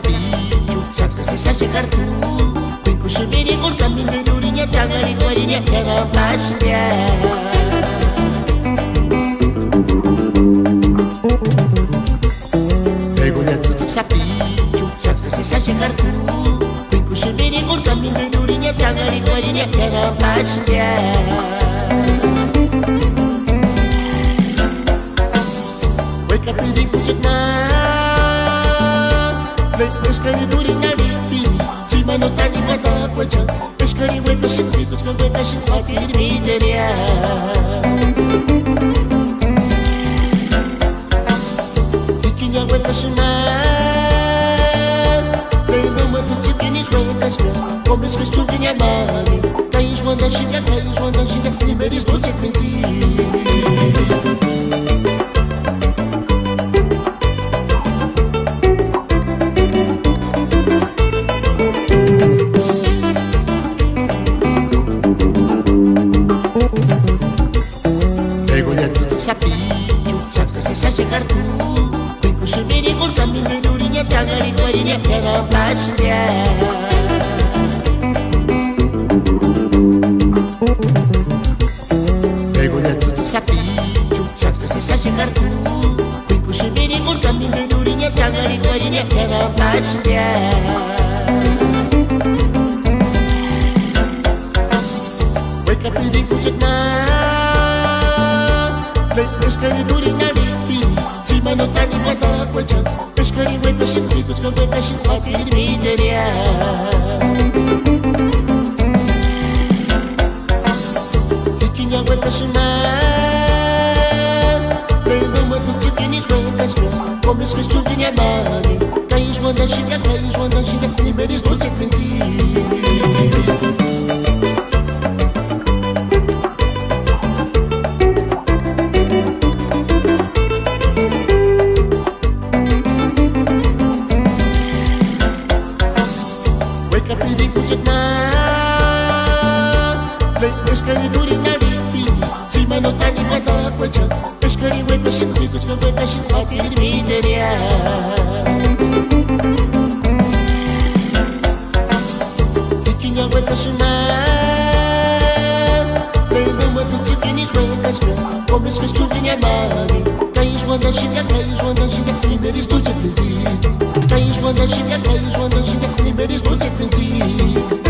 sapinho, chato que se chegar tu. Vem com chuveiro com caminho de durinha, traga licorinha, quero baixinha. Pego-lhe tudo sapinho, chato que se chegar tu. Vem com chuveiro com caminho de durinha, traga licorinha, quero baixinha. Wake up in the kitchen pescari duri na ripi, si mano tani mata kwacha. Pescari weka shikti kuch ka weka shikti irmi deriya. Ikinya weka shima, prema mata tsipini weka shka. Komis ka shukinya mali, kaish wanda shika, liberis doce kventi. Sapinho, chato que se chegar tu. Vem com chuveiro com caminho de durinha, traga licorinha, quero baixinha. Pego-lhe tudo sapinho, chato que se chegar tu. Vem com chuveiro com caminho de durinha, traga licorinha, quero baixinha. Wake up in the kitchen pescari duri na ripi, si mano tani mata kwacha. Pescari weka shikti kuch ka weka shikti irmi deriya. Ikinya weka shima, prema mata tsipini weka shka. Komis ka shukinya mali, kaish wanda shika, liberis doce kventi. Pescari duri na ripi, si mano tani mata kwacha. Pescari weka shikti kuch ka weka shikti irmi deriya. Ikinya weka shima, prema mata tsipini weka shka. Komis ka shukinya mali, kaish wanda shika, liberis doce kventi. Kaish wanda shika, liberis doce kventi.